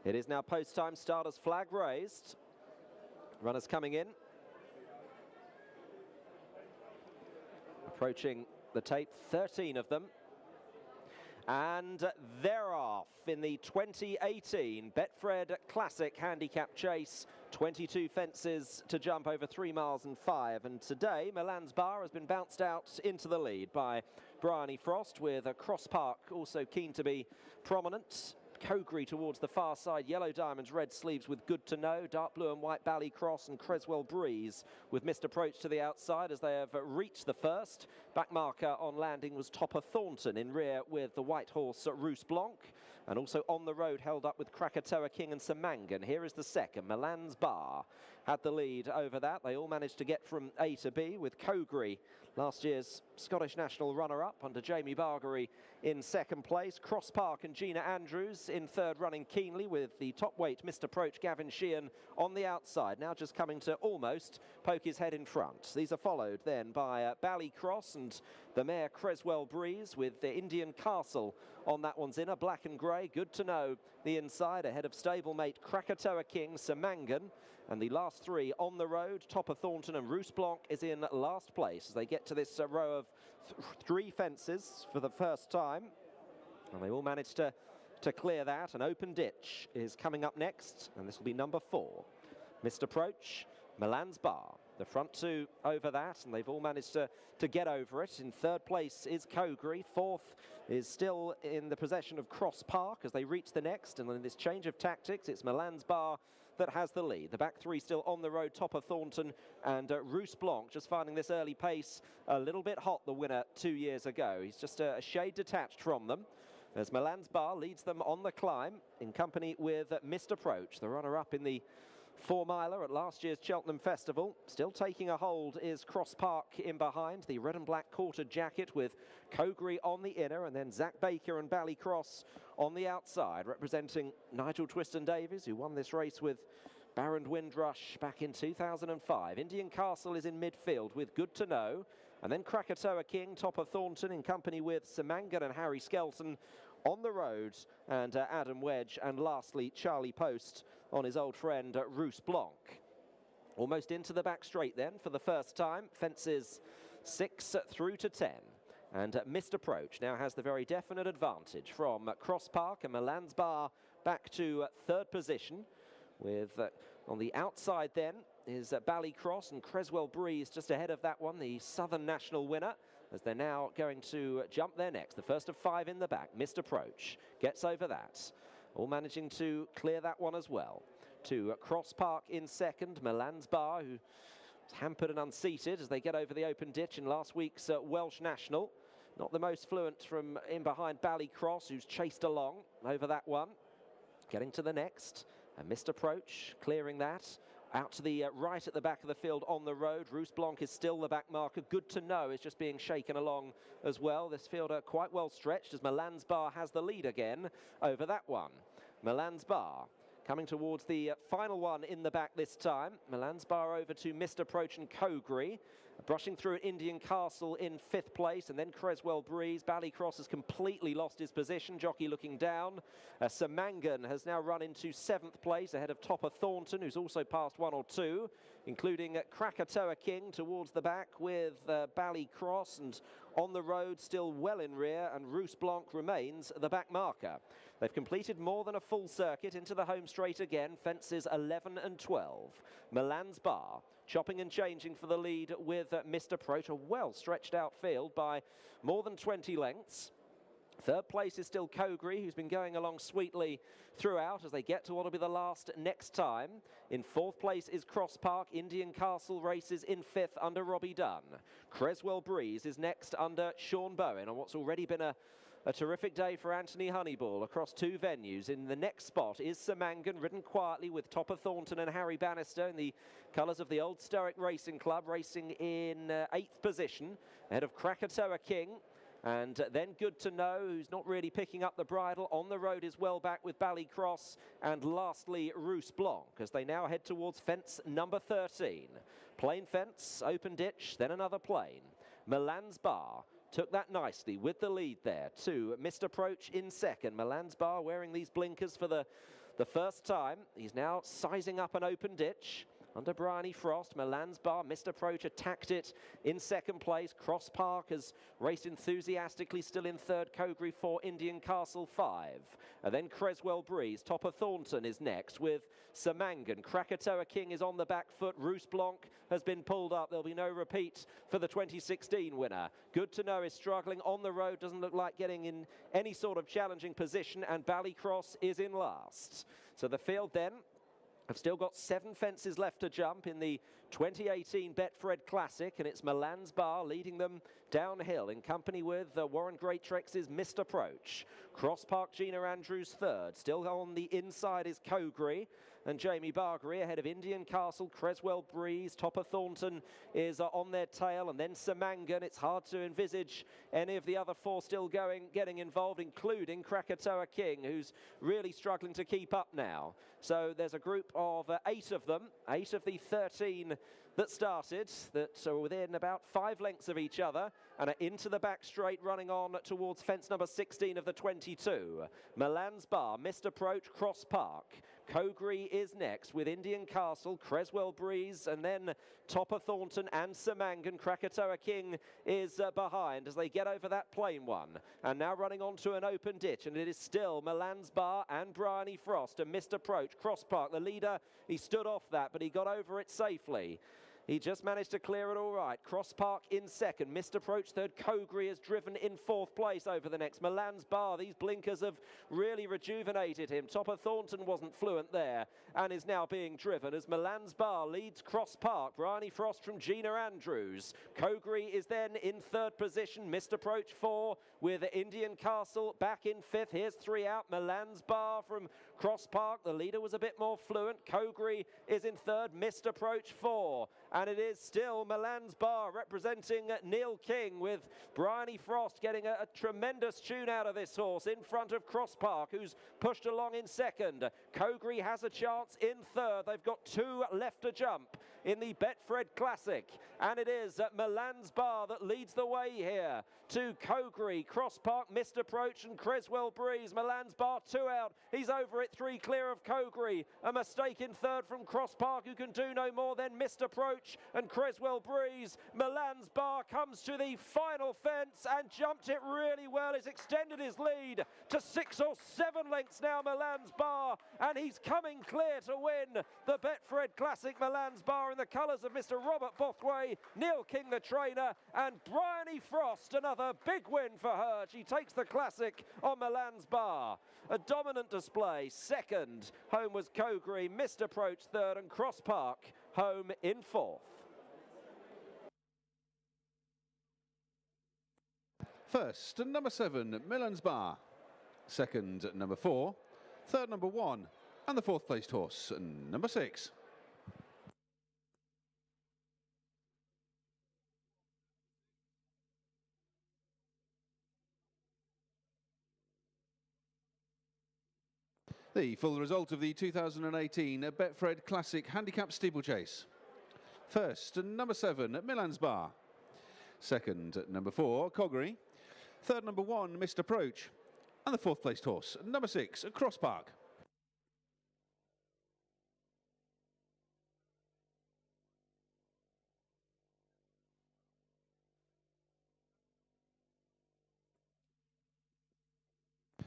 It is now post-time starters flag raised. Runners coming in. Approaching the tape, 13 of them. And they're off in the 2018 Betfred Classic handicap chase. 22 fences to jump over 3 miles and 5. And today, Milan's Bar has been bounced out into the lead by Bryony Frost, with Cross Park also keen to be prominent. Cogri towards the far side, Yellow Diamonds, Red Sleeves with Good to Know, Dark Blue and White Bally Cross and Creswell Breeze with Missed Approach to the outside as they have reached the first. Back marker on landing was Topper Thornton, in rear with the white horse Roos Blanc, and also on the road held up with Krakatoa King and Samangan. Here is the second. Milan's Bar had the lead over that. They all managed to get from A to B, with Cogri, last year's Scottish national runner-up under Jamie Bargery, in second place. Cross Park and Gina Andrews in third, running keenly, with the top weight Missed Approach Gavin Sheehan on the outside, now just coming to almost poke his head in front. These are followed then by Bally Cross and the mare Creswell Breeze, with the Indian Castle on that one's inner, black and grey. Good to Know the inside, ahead of stablemate Krakatoa King, Samangan, and the last three on the road. Topper Thornton and Roos Blanc is in last place as they get to this row of three fences for the first time, and they all managed to clear that. An open ditch is coming up next, and this will be number 4. Missed Approach, Milan's Bar. The front two over that, and they've all managed to get over it. In third place is Cogri. Fourth is still in the possession of Cross Park as they reach the next. And in this change of tactics, it's Milan's Bar that has the lead. The back three still on the road, Topper Thornton and Roos Blanc, just finding this early pace a little bit hot, the winner 2 years ago. He's just a shade detached from them, as Milan's Bar leads them on the climb in company with Missed Approach, the runner-up in the 4-miler at last year's Cheltenham Festival. Still taking a hold is Cross Park in behind, the red and black quartered jacket, with Cogri on the inner, and then Zach Baker and Bally Cross on the outside, representing Nigel Twiston-Davies, who won this race with Baron Windrush back in 2005. Indian Castle is in midfield with Good to Know, and then Krakatoa King, Topper Thornton in company with Samangan and Harry Skelton on the road, and Adam Wedge, and lastly Charlie Post on his old friend Roos Blanc. Almost into the back straight then for the first time, fences 6 through to 10. And Missed Approach now has the very definite advantage from Cross Park, and Milan's Bar back to third position, with on the outside then is Bally Cross and Creswell Breeze just ahead of that one, the Southern National winner, as they're now going to jump there next. The first of 5 in the back. Missed Approach gets over that, all managing to clear that one as well. To Cross Park in second, Milan's Bar, who is hampered and unseated as they get over the open ditch in last week's Welsh National. Not the most fluent from in behind Bally Cross, who's chased along over that one. Getting to the next, a Missed Approach, clearing that. Out to the right at the back of the field on the road. Roos Blanc is still the back marker. Good to Know is just being shaken along as well. This field quite well stretched as Milan's Bar has the lead again over that one. Milan's Bar coming towards the final one in the back this time. Milan's Bar over to Missed Approach and Cogri. Brushing through Indian Castle in 5th place, and then Creswell Breeze. Bally Cross has completely lost his position, jockey looking down. Samangan has now run into 7th place ahead of Topper Thornton, who's also passed 1 or 2, including Krakatoa King towards the back with Bally Cross, and on the road still well in rear, and Roos Blanc remains the back marker. They've completed more than a full circuit into the home straight again, fences 11 and 12. Milan's Bar chopping and changing for the lead with Missed Approach, a well stretched out field by more than 20 lengths. Third place is still Cogri, who's been going along sweetly throughout as they get to what will be the last next time. In 4th place is Cross Park. Indian Castle races in 5th under Robbie Dunn. Creswell Breeze is next under Sean Bowen on what's already been a terrific day for Anthony Honeyball across 2 venues. In the next spot is Samangan, ridden quietly with Topper Thornton and Harry Bannister in the colours of the Old Sturrock Racing Club, racing in 8th position ahead of Krakatoa King. And then Good to Know, who's not really picking up the bridle. On the road is well back with Bally Cross. And lastly, Roos Blanc, as they now head towards fence number 13. Plain fence, open ditch, then another plain. Milan's Bar took that nicely with the lead there to Missed Approach in second. Milan's Bar wearing these blinkers for the the first time. He's now sizing up an open ditch. Under Bryony Frost, Milan's Bar, Missed Approach attacked it in second place. Cross Park has raced enthusiastically, still in third. Cogri 4, Indian Castle 5. And then Creswell Breeze, Topper Thornton is next with Samangan. Krakatoa King is on the back foot. Roos Blanc has been pulled up. There'll be no repeat for the 2016 winner. Good to Know is struggling on the road, doesn't look like getting in any sort of challenging position, and Ballycross is in last. So the field then have still got 7 fences left to jump in the 2018 Betfred Classic, and it's Milan's Bar leading them downhill in company with Warren Greatrex's Missed Approach. Cross Park Gina Andrews third. Still on the inside is Cogri and Jamie Bargery ahead of Indian Castle. Creswell Breeze, Topper Thornton is on their tail, and then Samangan. It's hard to envisage any of the other 4 still getting involved, including Krakatoa King, who's really struggling to keep up now. So there's a group of 8 of them, 8 of the 13 that started, that are within about 5 lengths of each other and are into the back straight, running on towards fence number 16 of the 22. Milan's Bar, Missed Approach, Cross Park. Cogri is next with Indian Castle, Creswell Breeze, and then Topper Thornton and Samangan. Krakatoa King is behind as they get over that plain one. And now running onto an open ditch, and it is still Milan's Bar and Bryony Frost. A Missed Approach, Cross Park. The leader, he stood off that, but he got over it safely. He just managed to clear it all right. Cross Park in second. Missed Approach third. Cogri is driven in 4th place over the next. Milan's Bar, these blinkers have really rejuvenated him. Topper Thornton wasn't fluent there and is now being driven as Milan's Bar leads Cross Park. Bryony Frost from Gina Andrews. Cogri is then in 3rd position. Missed Approach 4 with Indian Castle back in 5th. Here's 3 out. Milan's Bar from Cross Park. The leader was a bit more fluent. Cogri is in 3rd. Missed Approach 4. And it is still Milan's Bar representing Neil King, with Bryony Frost getting a tremendous tune out of this horse in front of Cross Park, who's pushed along in 2nd. Cogri has a chance in 3rd. They've got 2 left to jump in the Betfred Classic. And it is Milan's Bar that leads the way here to Cogri, Cross Park, Missed Approach and Creswell Breeze. Milan's Bar 2 out. He's over it, 3 clear of Cogri. A mistake in 3rd from Cross Park, who can do no more than Missed Approach and Creswell Breeze. Milan's Bar comes to the final fence and jumped it really well. He's extended his lead to 6 or 7 lengths now, Milan's Bar, and he's coming clear to win the Betfred Classic. Milan's Bar in the colours of Mr. Robert Bothway, Neil King the trainer, and Bryony Frost. Another big win for her. She takes the Classic on Milan's Bar. A dominant display. 2nd home was Cogri, Missed Approach 3rd, and Cross Park home in 4th. First, number 7, Milan's Bar. Second, number 4. Third, number 1. And the 4th placed horse, number 6. The full result of the 2018 Betfred Classic Handicap Steeplechase. First, number 7, Milan's Bar. Second, number 4, Cogri. Third, number 1, Missed Approach. And the 4th placed horse, number 6, Cross Park.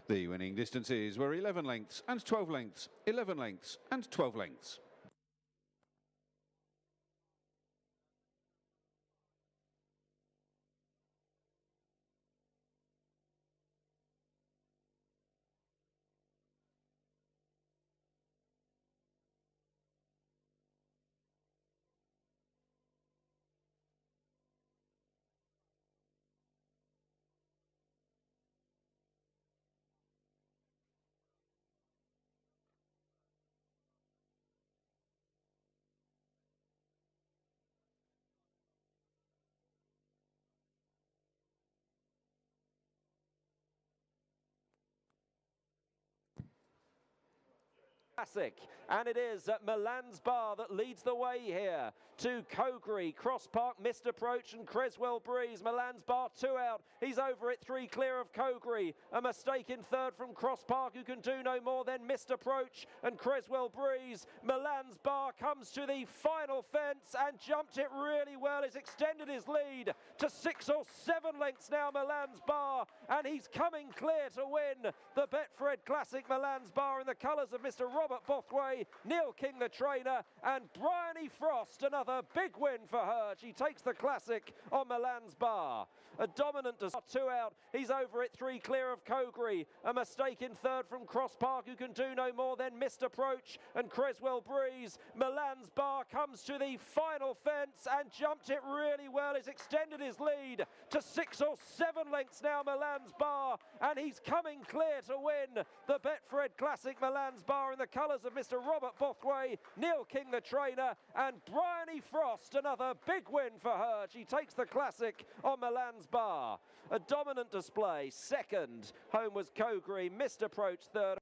The winning distances were 11 lengths and 12 lengths, 11 lengths and 12 lengths. Classic, and it is Milan's Bar that leads the way here to Cogri, Cross Park, Missed Approach and Creswell Breeze. Milan's Bar 2 out, he's over it, 3 clear of Cogri, a mistake in third from Cross Park who can do no more than Missed Approach and Creswell Breeze. Milan's Bar comes to the final fence and jumped it really well. He's extended his lead to 6 or 7 lengths now, Milan's Bar, and he's coming clear to win the Betfred Classic. Milan's Bar in the colours of Mr. Robert Bothway, Neil King the trainer, and Bryony Frost. Another big win for her. She takes the Classic on Milan's Bar. A dominant 2 out, he's over it, 3 clear of Cogri, a mistake in third from Cross Park who can do no more than Missed Approach and Creswell Breeze. Milan's Bar comes to the final fence and jumped it really well. He's extended his lead to 6 or 7 lengths now, Milan's Bar, and he's coming clear to win the Betfred Classic. Milan's Bar in the colours of Mr. Robert Bothway, Neil King the trainer, and Bryony Frost. Another big win for her. She takes the Classic on Milan's Bar. A dominant display. Second, home was Cogri, Missed Approach third.